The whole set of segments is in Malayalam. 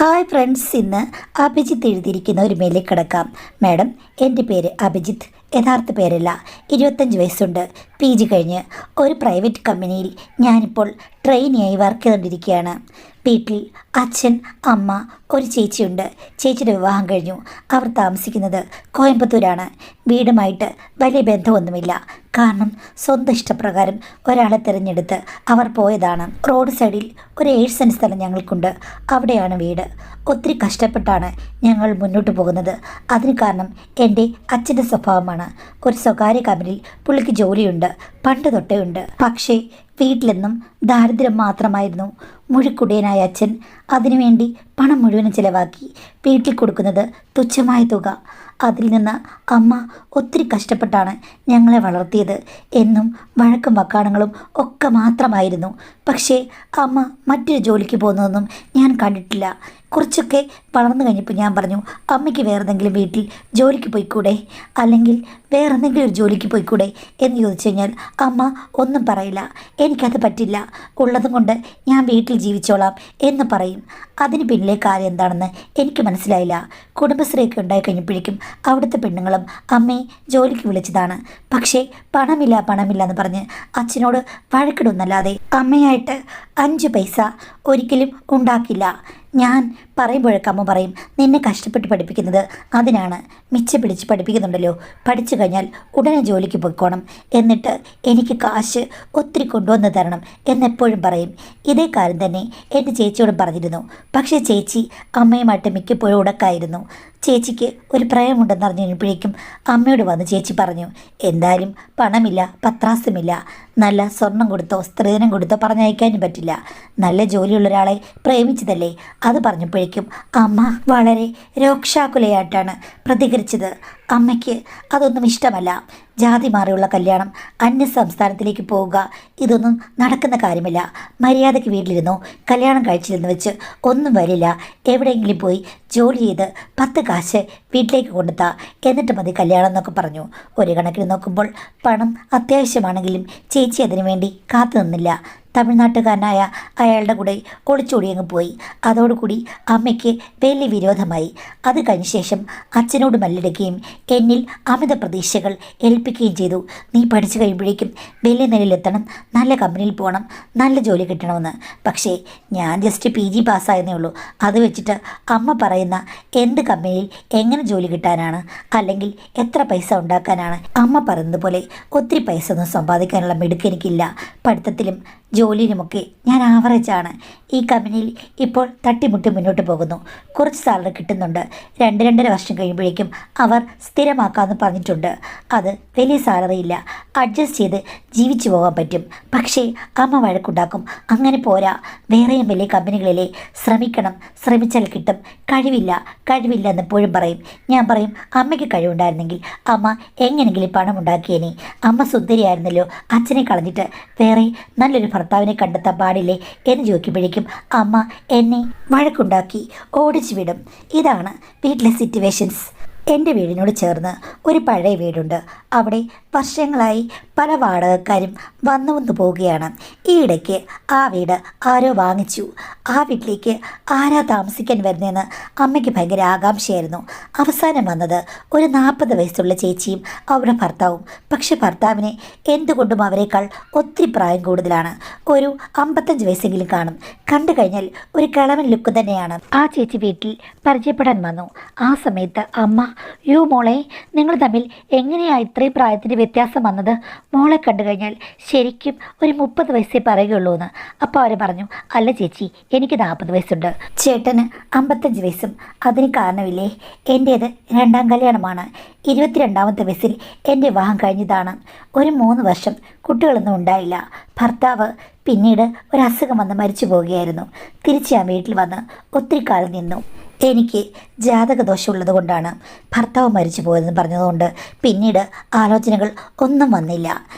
ഹായ് ഫ്രണ്ട്സ്, ഇന്ന് അഭിജിത്ത് എഴുതിയിരിക്കുന്ന ഒരു മെയിലിൽ കിടക്കാം. മാഡം, എൻ്റെ പേര് അഭിജിത്ത്, യഥാർത്ഥ പേരല്ല. 25 വയസ്സുണ്ട്. PG കഴിഞ്ഞ് ഒരു പ്രൈവറ്റ് കമ്പനിയിൽ ഞാനിപ്പോൾ ട്രെയിനിയായി വർക്ക് ചെയ്തുകൊണ്ടിരിക്കുകയാണ്. വീട്ടിൽ അച്ഛൻ, അമ്മ, ഒരു ചേച്ചിയുണ്ട്. ചേച്ചിയുടെ വിവാഹം കഴിഞ്ഞു. അവർ താമസിക്കുന്നത് കോയമ്പത്തൂരാണ്. വീടുമായിട്ട് വലിയ ബന്ധമൊന്നുമില്ല. കാരണം സ്വന്തം ഇഷ്ടപ്രകാരം ഒരാളെ തിരഞ്ഞെടുത്ത് അവർ പോയതാണ്. റോഡ് സൈഡിൽ ഒരു 7 സെൻറ്റ് സ്ഥലം ഞങ്ങൾക്കുണ്ട്. അവിടെയാണ് വീട്. ഒത്തിരി കഷ്ടപ്പെട്ടാണ് ഞങ്ങൾ മുന്നോട്ട് പോകുന്നത്. അതിന് കാരണം എൻ്റെ അച്ഛൻ്റെ സ്വഭാവമാണ്. ഒരു സ്വകാര്യ കമ്പനിയിൽ പുള്ളിക്ക് ജോലിയുണ്ട്, പണ്ട് തൊട്ടേ ഉണ്ട്. പക്ഷേ വീട്ടിലെന്നും ദാരിദ്ര്യം മാത്രമായിരുന്നു. മുഴുക്കുടിയനായ അച്ഛൻ അതിനുവേണ്ടി പണം മുഴുവനും ചിലവാക്കി. വീട്ടിൽ കൊടുക്കുന്നത് തുച്ഛമായ തുക. അതിൽ നിന്ന് അമ്മ ഒത്തിരി കഷ്ടപ്പെട്ടാണ് ഞങ്ങളെ വളർത്തിയത്. എന്നും വഴക്കും വക്കാണങ്ങളും ഒക്കെ മാത്രമായിരുന്നു. പക്ഷേ അമ്മ മറ്റൊരു ജോലിക്ക് പോകുന്നതൊന്നും ഞാൻ കണ്ടിട്ടില്ല. കുറച്ചൊക്കെ വളർന്നു കഴിഞ്ഞപ്പോൾ ഞാൻ പറഞ്ഞു, അമ്മയ്ക്ക് വേറെന്തെങ്കിലും വീട്ടിൽ ജോലിക്ക് പോയിക്കൂടെ, അല്ലെങ്കിൽ വേറെന്തെങ്കിലും ഒരു ജോലിക്ക് പോയിക്കൂടെ എന്ന് ചോദിച്ചു കഴിഞ്ഞാൽ അമ്മ ഒന്നും പറയില്ല. എനിക്കത് പറ്റില്ല, ഉള്ളതും കൊണ്ട് ഞാൻ വീട്ടിൽ ജീവിച്ചോളാം എന്ന് പറയും. അതിന് പിന്നിലെ കാര്യം എന്താണെന്ന് എനിക്ക് മനസ്സിലായില്ല. കുടുംബശ്രീയൊക്കെ ഉണ്ടായി കഴിഞ്ഞപ്പോഴേക്കും അവിടുത്തെ പെണ്ണുങ്ങളും അമ്മയെ ജോലിക്ക് വിളിച്ചതാണ്. പക്ഷേ പണമില്ല എന്ന് പറഞ്ഞ് അച്ഛനോട് വഴക്കിടുന്നല്ലാതെ അമ്മയായിട്ട് 5 പൈസ ഒരിക്കലും ഉണ്ടാക്കില്ല. ഞാൻ പറയുമ്പോഴൊക്കെ അമ്മ പറയും, നിന്നെ കഷ്ടപ്പെട്ട് പഠിപ്പിക്കുന്നത് അതിനാണ്, മിച്ചം പിടിച്ച് പഠിപ്പിക്കുന്നുണ്ടല്ലോ, പഠിച്ചു കഴിഞ്ഞാൽ ഉടനെ ജോലിക്ക് പോയിക്കോണം, എന്നിട്ട് എനിക്ക് കാശ് ഒത്തിരി കൊണ്ടുവന്ന് തരണം എന്നെപ്പോഴും പറയും. ഇതേ കാര്യം തന്നെ എൻ്റെ ചേച്ചിയോടും പറഞ്ഞിരുന്നു. പക്ഷേ ചേച്ചി അമ്മയുമായിട്ട് മിക്കപ്പോഴും ഉടക്കായിരുന്നു. ചേച്ചിക്ക് ഒരു പ്രയമുണ്ടെന്ന് അറിഞ്ഞു കഴിഞ്ഞപ്പോഴേക്കും അമ്മയോട് വന്ന് ചേച്ചി പറഞ്ഞു, എന്തായാലും പണമില്ല, പത്രാസ്യമില്ല, നല്ല സ്വർണം കൊടുത്തോ സ്ത്രീധനം കൊടുത്തോ പറഞ്ഞയക്കാനും പറ്റില്ല, നല്ല ജോലിയുള്ള ഒരാളെ പ്രേമിച്ചതല്ലേ. അത് പറഞ്ഞപ്പോഴേക്കും അമ്മ വളരെ രോക്ഷാകുലയായിട്ടാണ് പ്രതികരിച്ചത്. അമ്മയ്ക്ക് അതൊന്നും ഇഷ്ടമല്ല. ജാതി മാറിയുള്ള കല്യാണം, അന്യ സംസ്ഥാനത്തിലേക്ക് പോവുക, ഇതൊന്നും നടക്കുന്ന കാര്യമില്ല. മര്യാദയ്ക്ക് വീട്ടിലിരുന്നോ, കല്യാണം കഴിച്ചിരുന്ന് വെച്ച് ഒന്നും വരില്ല. എവിടെയെങ്കിലും പോയി ജോലി ചെയ്ത് 10 കാശ് വീട്ടിലേക്ക് കൊണ്ടുത്താ, എന്നിട്ട് മതി കല്യാണം എന്നൊക്കെ പറഞ്ഞു. ഒരു കണക്കിന് നോക്കുമ്പോൾ പണം അത്യാവശ്യമാണെങ്കിലും ചേച്ചി അതിനു വേണ്ടി കാത്തു നിന്നില്ല. തമിഴ്നാട്ടുകാരനായ അയാളുടെ കൂടെ ഒളിച്ചോടി അങ്ങ് പോയി. അതോടുകൂടി അമ്മയ്ക്ക് വലിയ വിരോധമായി. അത് കഴിഞ്ഞ ശേഷം അച്ഛനോട് മല്ലിടുകയും എന്നിൽ അമിത പ്രതീക്ഷകൾ ഏൽപ്പിക്കുകയും ചെയ്തു. നീ പഠിച്ചു കഴിയുമ്പോഴേക്കും വലിയ നിലയിലെത്തണം, നല്ല കമ്പനിയിൽ പോകണം, നല്ല ജോലി കിട്ടണമെന്ന്. പക്ഷേ ഞാൻ ജസ്റ്റ് PG പാസ്സായെന്നേ ഉള്ളൂ. അത് വെച്ചിട്ട് അമ്മ പറയുന്ന എന്ത് കമ്പനിയിൽ എങ്ങനെ ജോലി കിട്ടാനാണ്, അല്ലെങ്കിൽ എത്ര പൈസ ഉണ്ടാക്കാനാണ്? അമ്മ പറയുന്നത് പോലെ ഒത്തിരി പൈസ ഒന്നും സമ്പാദിക്കാനുള്ള മിടുക്ക് എനിക്കില്ല. പഠിത്തത്തിലും ജോലിയിലുമൊക്കെ ഞാൻ ആവറേജാണ്. ഈ കമ്പനിയിൽ ഇപ്പോൾ തട്ടിമുട്ടി മുന്നോട്ട് പോകുന്നു. കുറച്ച് സാലറി കിട്ടുന്നുണ്ട്. 2-2.5 വർഷം കഴിയുമ്പോഴേക്കും അവർ സ്ഥിരമാക്കാമെന്ന് പറഞ്ഞിട്ടുണ്ട്. അത് വലിയ സാലറി ഇല്ല, അഡ്ജസ്റ്റ് ചെയ്ത് ജീവിച്ചു പോകാൻ പറ്റും. പക്ഷേ അമ്മ വഴക്കുണ്ടാക്കും. അങ്ങനെ പോരാ, വേറെയും വലിയ കമ്പനികളിലെ ശ്രമിക്കണം, ശ്രമിച്ചാൽ കിട്ടും, കഴിവില്ല എന്നെപ്പോഴും പറയും. ഞാൻ പറയും, അമ്മയ്ക്ക് കഴിവുണ്ടായിരുന്നെങ്കിൽ അമ്മ എങ്ങനെയെങ്കിലും പണം ഉണ്ടാക്കിയേനെ. അമ്മ സുന്ദരിയായിരുന്നല്ലോ, അച്ഛനെ കളഞ്ഞിട്ട് വേറെ നല്ലൊരു ഭർത്താവിനെ കണ്ടെത്താൻ പാടില്ലേ എന്ന് ചോദിക്കുമ്പോഴേക്കും അമ്മ എന്നെ വഴക്കുണ്ടാക്കി ഓടിച്ചു വിടും. ഇതാണ് വീട്ടിലെ സിറ്റുവേഷൻസ്. എൻ്റെ വീടിനോട് ചേർന്ന് ഒരു പഴയ വീടുണ്ട്. അവിടെ വർഷങ്ങളായി പല വാടകക്കാരും വന്നു പോവുകയാണ്. ഈയിടയ്ക്ക് ആ വീട് ആരോ വാങ്ങിച്ചു. ആ വീട്ടിലേക്ക് ആരാ താമസിക്കാൻ വരുന്നതെന്ന് അമ്മയ്ക്ക് ഭയങ്കര ആകാംക്ഷയായിരുന്നു. അവസാനം വന്നത് ഒരു 40 വയസ്സുള്ള ചേച്ചിയും അവരുടെ ഭർത്താവും. പക്ഷെ ഭർത്താവിന് എന്തുകൊണ്ടും അവരെക്കാൾ ഒത്തിരി പ്രായം കൂടുതലാണ്. ഒരു 55 വയസ്സെങ്കിലും കാണും. കണ്ടു കഴിഞ്ഞാൽ ഒരു കിളവൻ ലുക്ക് തന്നെയാണ്. ആ ചേച്ചി വീട്ടിൽ പരിചയപ്പെടാൻ വന്നു. ആ സമയത്ത് അമ്മ, യോ മോളെ, നിങ്ങൾ തമ്മിൽ എങ്ങനെയാണ് ഇത്രയും പ്രായത്തിൻ്റെ വ്യത്യാസം വന്നത്? മോളെ കണ്ടു കഴിഞ്ഞാൽ ശരിക്കും ഒരു 30 വയസ്സേ പറയുകയുള്ളൂ എന്ന്. അപ്പോൾ അവർ പറഞ്ഞു, അല്ല ചേച്ചി, എനിക്ക് 40 വയസ്സുണ്ട്, ചേട്ടന് 55 വയസ്സും. അതിന് കാരണമില്ലേ, എൻ്റേത് 2ാം കല്യാണമാണ്. 22ാമത്തെ വയസ്സിൽ എൻ്റെ വിവാഹം കഴിഞ്ഞതാണ്. ഒരു 3 വർഷം കുട്ടികളൊന്നും ഉണ്ടായില്ല. ഭർത്താവ് പിന്നീട് ഒരു അസുഖം വന്ന് മരിച്ചു പോവുകയായിരുന്നു. തിരിച്ച് ഞാൻ വീട്ടിൽ വന്ന് ഒത്തിരി കാലം നിന്നു. എനിക്ക് ജാതകദോഷമുള്ളത് കൊണ്ടാണ് ഭർത്താവ് മരിച്ചു പോയതെന്ന് പറഞ്ഞതുകൊണ്ട് പിന്നീട് ആലോചനകൾ ഒന്നും വന്നില്ല.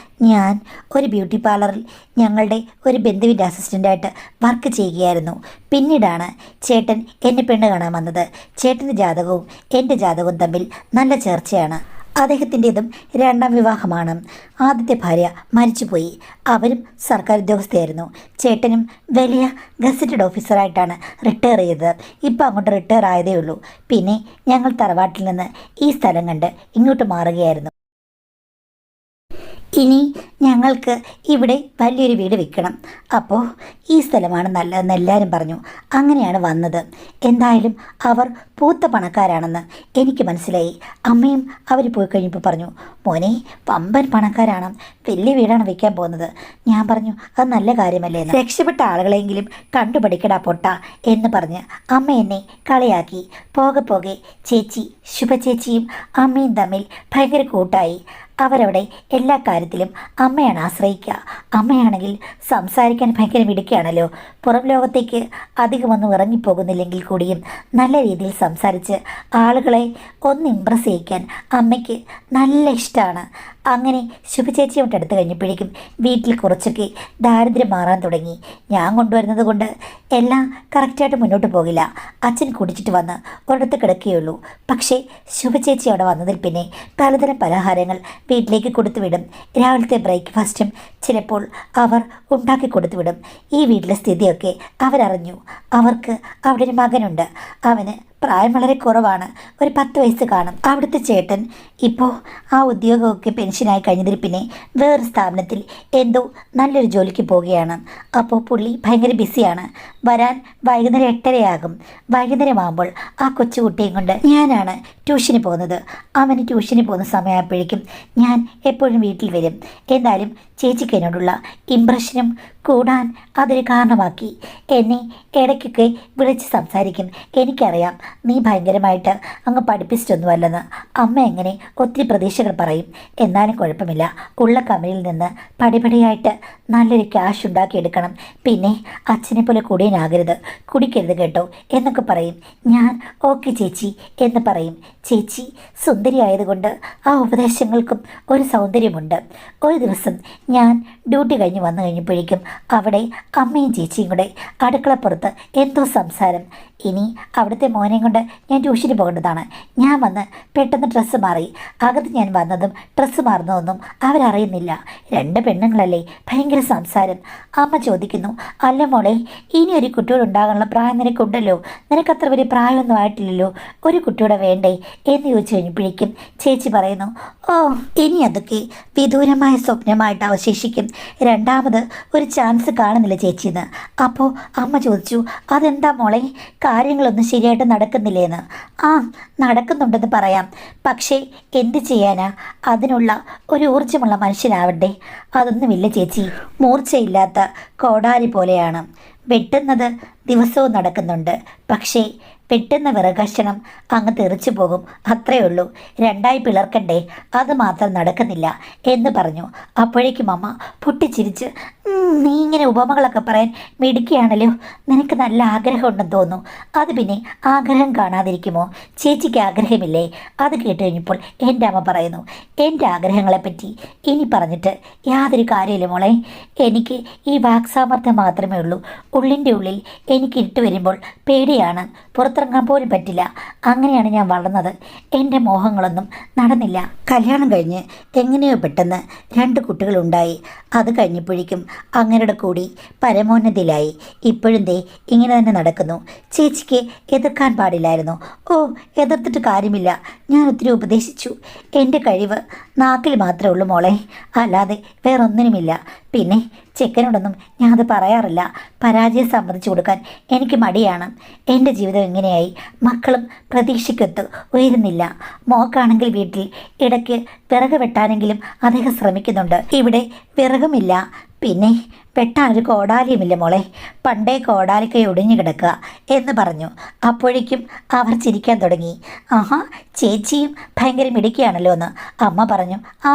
ഞാൻ ഒരു ബ്യൂട്ടി പാർലറിൽ ഞങ്ങളുടെ ഒരു ബന്ധുവിൻ്റെ അസിസ്റ്റൻ്റായിട്ട് വർക്ക് ചെയ്യുകയായിരുന്നു. പിന്നീടാണ് ചേട്ടൻ എന്നെ പെണ്ണ് കാണാൻ വന്നത്. ചേട്ടൻ്റെ ജാതകവും എൻ്റെ ജാതകവും തമ്മിൽ നല്ല ചേർച്ചയാണ്. അദ്ദേഹത്തിൻ്റെതും രണ്ടാം വിവാഹമാണ്. ആദ്യത്തെ ഭാര്യ മരിച്ചുപോയി. അവരും സർക്കാർ ഉദ്യോഗസ്ഥയായിരുന്നു. ചേട്ടനും വലിയ ഗസറ്റഡ് ഓഫീസറായിട്ടാണ് റിട്ടയർ ചെയ്തത്. ഇപ്പം അങ്ങോട്ട് റിട്ടയർ ആയതേ ഉള്ളൂ. പിന്നെ ഞങ്ങൾ തറവാട്ടിൽ നിന്ന് ഈ സ്ഥലം കണ്ട് ഇങ്ങോട്ട് മാറുകയായിരുന്നു. ഇനി ഞങ്ങൾക്ക് ഇവിടെ വലിയൊരു വീട് വെക്കണം. അപ്പോൾ ഈ സ്ഥലമാണ് നല്ലതെന്ന് എല്ലാവരും പറഞ്ഞു. അങ്ങനെയാണ് വന്നത്. എന്തായാലും അവർ പൂത്ത പണക്കാരാണെന്ന് എനിക്ക് മനസ്സിലായി. അമ്മയും അവർ പോയി കഴിഞ്ഞപ്പോൾ പറഞ്ഞു, മോനെ പമ്പൻ പണക്കാരാണ്, വലിയ വീടാണ് വെക്കാൻ പോകുന്നത്. ഞാൻ പറഞ്ഞു, അത് നല്ല കാര്യമല്ലേ എന്ന്. രക്ഷപ്പെട്ട ആളുകളെങ്കിലും കണ്ടുപഠിക്കടാ പൊട്ട എന്ന് പറഞ്ഞ് അമ്മ എന്നെ കളിയാക്കി. പോകെ പോകെ ചേച്ചി ശുഭ ചേച്ചിയും അമ്മയും തമ്മിൽ ഭയങ്കര കൂട്ടായി. അവരവിടെ എല്ലാ കാര്യത്തിലും അമ്മയാണ് ആശ്രയിക്കുക. അമ്മയാണെങ്കിൽ സംസാരിക്കാൻ ഭയങ്കര മിടുക്കിയാണല്ലോ. പുറം ലോകത്തേക്ക് അധികമൊന്നും ഇറങ്ങിപ്പോകുന്നില്ലെങ്കിൽ കൂടിയും നല്ല രീതിയിൽ സംസാരിച്ച് ആളുകളെ ഒന്ന് ഇമ്പ്രസ് ചെയ്യിക്കാൻ അമ്മയ്ക്ക് നല്ല ഇഷ്ടമാണ്. അങ്ങനെ ശുഭചേച്ചിയോട്ട് അടുത്ത് കഴിഞ്ഞപ്പോഴേക്കും വീട്ടിൽ കുറച്ചൊക്കെ ദാരിദ്ര്യം മാറാൻ തുടങ്ങി. ഞാൻ കൊണ്ടുവരുന്നത് കൊണ്ട് എല്ലാം കറക്റ്റായിട്ട് മുന്നോട്ട് പോകില്ല. അച്ഛൻ കുടിച്ചിട്ട് വന്ന് ഒരിടത്ത് കിടക്കുകയുള്ളൂ. പക്ഷേ ശുഭചേച്ചി അവിടെ വന്നതിൽ പിന്നെ പലതരം പലഹാരങ്ങൾ വീട്ടിലേക്ക് കൊടുത്തുവിടും. രാവിലത്തെ ബ്രേക്ക്ഫാസ്റ്റും ചിലപ്പോൾ അവർ ഉണ്ടാക്കി കൊടുത്തുവിടും. ഈ വീട്ടിലെ സ്ഥിതിയൊക്കെ അവരറിഞ്ഞു. അവർക്ക് അവിടെ ഒരു മകനുണ്ട്. അവന് പ്രായം വളരെ കുറവാണ്, ഒരു 10 വയസ്സ് കാണും. അവിടുത്തെ ചേട്ടൻ ഇപ്പോൾ ആ ഉദ്യോഗമൊക്കെ പെൻഷനായി കഴിഞ്ഞതിൽ പിന്നെ വേറൊരു സ്ഥാപനത്തിൽ എന്തോ നല്ലൊരു ജോലിക്ക് പോവുകയാണ്. അപ്പോൾ പുള്ളി ഭയങ്കര ബിസിയാണ്. വരാൻ വൈകുന്നേരം 8:30 വൈകുന്നേരമാകുമ്പോൾ ആ കൊച്ചുകുട്ടിയും കൊണ്ട് ഞാനാണ് ട്യൂഷന് പോകുന്നത്. അവന് ട്യൂഷന് പോകുന്ന സമയമായപ്പോഴേക്കും ഞാൻ എപ്പോഴും വീട്ടിൽ വരും. എന്തായാലും ചേച്ചിക്ക് എന്നോടുള്ള ഇമ്പ്രഷനും കൂടാൻ അതൊരു കാരണമാക്കി. എന്നെ ഇടയ്ക്കൊക്കെ വിളിച്ച് സംസാരിക്കും. എനിക്കറിയാം നീ ഭയങ്കരമായിട്ട് അങ്ങ് പഠിപ്പിച്ചിട്ടൊന്നുമല്ലെന്ന്. അമ്മ എങ്ങനെ ഒത്തിരി പ്രതീക്ഷകൾ പറയും. എന്നാലും കുഴപ്പമില്ല, ഉള്ള കമ്പനിയിൽ നിന്ന് പടിപടിയായിട്ട് നല്ലൊരു ക്യാഷ് ഉണ്ടാക്കിയെടുക്കണം. പിന്നെ അച്ഛനെ പോലെ കുടിയനാകരുത്, കുടിക്കരുത് കേട്ടോ എന്നൊക്കെ പറയും. ഞാൻ ഓക്കെ ചേച്ചി എന്ന് പറയും. ചേച്ചി സുന്ദരിയായതുകൊണ്ട് ആ ഉപദേശങ്ങൾക്കും ഒരു സൗന്ദര്യമുണ്ട്. ഒരു ദിവസം ഞാൻ ഡ്യൂട്ടി കഴിഞ്ഞ് വന്നു കഴിഞ്ഞപ്പോഴേക്കും അവിടെ അമ്മയും ചേച്ചിയും കൂടെ അടുക്കളപ്പുറത്ത് എന്തോ സംസാരം. ഇനി അവിടുത്തെ മോനെയും കൊണ്ട് ഞാൻ ട്യൂഷന് പോകേണ്ടതാണ്. ഞാൻ വന്ന് പെട്ടെന്ന് ഡ്രസ്സ് മാറി. അകത്ത് ഞാൻ വന്നതും ഡ്രസ്സ് മാറുന്നതൊന്നും അവരറിയുന്നില്ല. 2 പെണ്ണുങ്ങളല്ലേ, ഭയങ്കര സംസാരം. അമ്മ ചോദിക്കുന്നു, അല്ല മോളെ, ഇനി ഒരു കുട്ടിയോട് ഉണ്ടാകാനുള്ള പ്രായം നിനക്കുണ്ടല്ലോ, നിനക്കത്ര വലിയ പ്രായമൊന്നും ആയിട്ടില്ലല്ലോ, ഒരു കുട്ടിയോടെ വേണ്ടേ എന്ന് ചോദിച്ചു കഴിഞ്ഞപ്പോഴേക്കും ചേച്ചി പറയുന്നു, ഓ ഇനി അതൊക്കെ വിദൂരമായ സ്വപ്നമായിട്ട് അവശേഷിക്കും. രണ്ടാമത് ഒരു ചാൻസ് കാണുന്നില്ല ചേച്ചിന്ന്. അപ്പോൾ അമ്മ ചോദിച്ചു, അതെന്താ മോളെ, കാര്യങ്ങളൊന്നും ശരിയായിട്ട് നടക്കുന്നില്ലേന്ന്. ആ നടക്കുന്നുണ്ടെന്ന് പറയാം, പക്ഷേ എന്ത് ചെയ്യാനാ, അതിനുള്ള ഒരു ഊർജ്ജമുള്ള മനുഷ്യനാവണ്ടേ. അതൊന്നുമില്ല ചേച്ചി, മൂർച്ചയില്ലാത്ത കോടാരി പോലെയാണ്. വെട്ടുന്നത് ദിവസവും നടക്കുന്നുണ്ട്, പക്ഷേ പെട്ടെന്ന് വിറകക്ഷണം അങ്ങ് തെറിച്ചു പോകും, അത്രയേ ഉള്ളൂ. 2 പിളർക്കണ്ടേ, അത് മാത്രം നടക്കുന്നില്ല എന്ന് പറഞ്ഞു. അപ്പോഴേക്കും അമ്മ പൊട്ടിച്ചിരിച്ച്, നീ ഇങ്ങനെ ഉപമകളൊക്കെ പറയാൻ മിടുക്കിയാണല്ലോ, നിനക്ക് നല്ല ആഗ്രഹമുണ്ടെന്ന് തോന്നുന്നു. അത് പിന്നെ ആഗ്രഹം കാണാതിരിക്കുമോ, ചേച്ചിക്ക് ആഗ്രഹമില്ലേ? അത് കേട്ട് കഴിഞ്ഞപ്പോൾ എൻ്റെ അമ്മ പറയുന്നു, എൻ്റെ ആഗ്രഹങ്ങളെപ്പറ്റി ഇനി പറഞ്ഞിട്ട് യാതൊരു കാര്യമില്ല മോളെ. എനിക്ക് ഈ വാക്സാമർത്ഥ്യം മാത്രമേ ഉള്ളൂ. ഉള്ളിൻ്റെ ഉള്ളിൽ എനിക്ക് ഇരുട്ട് വരുമ്പോൾ പേടിയാണ്, പുറത്തിറങ്ങാൻ പോലും പറ്റില്ല. അങ്ങനെയാണ് ഞാൻ വളർന്നത്. എൻ്റെ മോഹങ്ങളൊന്നും നടന്നില്ല. കല്യാണം കഴിഞ്ഞ് എങ്ങനെയോ പെട്ടെന്ന് 2 കുട്ടികളുണ്ടായി. അത് കഴിഞ്ഞപ്പോഴേക്കും അങ്ങയുടെ കൂടി പരമോന്നതിയിലായി. ഇപ്പോഴും ദേ ഇങ്ങനെ തന്നെ നടക്കുന്നു. ചേച്ചിക്ക് എതിർക്കാൻ പാടില്ലായിരുന്നു. ഓ എതിർത്തിട്ട് കാര്യമില്ല, ഞാൻ ഒത്തിരി ഉപദേശിച്ചു. എൻ്റെ കഴിവ് നാക്കിൽ മാത്രമേ ഉള്ളൂ മോളെ, അല്ലാതെ വേറൊന്നിനുമില്ല. പിന്നെ ചെക്കനോടൊന്നും ഞാൻ അത് പറയാറില്ല. പരാജയം സമ്മതിച്ചു കൊടുക്കാൻ എനിക്ക് മടിയാണ്. എൻ്റെ ജീവിതം ഇങ്ങനെയായി. മക്കളും പ്രതീക്ഷയ്ക്കൊത്ത് ഉയരുന്നില്ല. മോക്കാണെങ്കിൽ വീട്ടിൽ ഇടയ്ക്ക് വിറക് വെട്ടാനെങ്കിലും അദ്ദേഹം ശ്രമിക്കുന്നുണ്ട്. ഇവിടെ വിറകുമില്ല, പിന്നെ വെട്ടാനൊരു കോടാലിയുമില്ല മോളെ. പണ്ടേ കോടാലിക്കൈ ഒടിഞ്ഞു കിടക്കുക എന്ന് പറഞ്ഞു. അപ്പോഴേക്കും അവർ ചിരിക്കാൻ തുടങ്ങി. ആഹാ, ചേച്ചിയും ഭയങ്കര മിടുക്കിയാണല്ലോ എന്ന് അമ്മ പറഞ്ഞു. ആ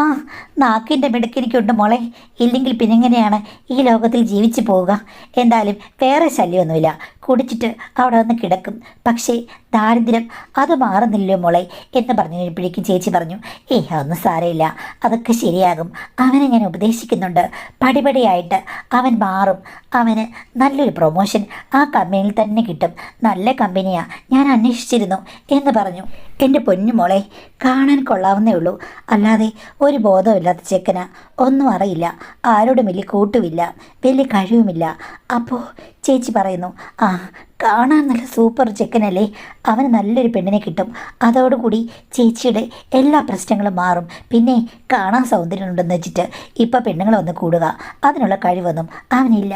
നാക്കിൻ്റെ മിടുക്കെനിക്കുണ്ട് മോളെ, ഇല്ലെങ്കിൽ പിന്നെങ്ങനെയാണ് ഈ ലോകത്തിൽ ജീവിച്ചു പോവുക. എന്തായാലും വേറെ ശല്യമൊന്നുമില്ല, കുടിച്ചിട്ട് അവിടെ വന്ന് കിടക്കും. പക്ഷേ ദാരിദ്ര്യം അത് മാറുന്നില്ലല്ലോ മോളെ എന്ന് പറഞ്ഞു കഴിഞ്ഞപ്പോഴേക്കും ചേച്ചി പറഞ്ഞു, അതൊന്നും സാരമില്ല, അതൊക്കെ ശരിയാകും. അവനെ ഞാൻ ഉപദേശിക്കുന്നുണ്ട്. പടിപടിയായിട്ട് അവൻ മാറും, അവന് നല്ലൊരു പ്രൊമോഷൻ ആ കമ്പനിയിൽ തന്നെ കിട്ടും, നല്ല കമ്പനിയാ, ഞാൻ അന്വേഷിച്ചിരുന്നു എന്ന് പറഞ്ഞു. എൻ്റെ പൊന്നുമോളെ, കാണാൻ കൊള്ളാവുന്നേ ഉള്ളൂ, അല്ലാതെ ഒരു ബോധമില്ലാത്ത ചെക്കനാ, ഒന്നും അറിയില്ല, ആരോടും വലിയ കൂട്ടുമില്ല, വലിയ കഴിവുമില്ല. അപ്പോൾ ചേച്ചി പറയുന്നു, ആ കാണാൻ നല്ല സൂപ്പർ ചെക്കനല്ലേ, അവന് നല്ലൊരു പെണ്ണിനെ കിട്ടും, അതോടുകൂടി ചേച്ചിയുടെ എല്ലാ പ്രശ്നങ്ങളും മാറും. പിന്നെ കാണാൻ സൗന്ദര്യമുണ്ടെന്ന് വെച്ചിട്ട് ഇപ്പം പെണ്ണുങ്ങൾ വന്ന് കൂടുക, അതിനുള്ള കഴിവൊന്നും അവനില്ല.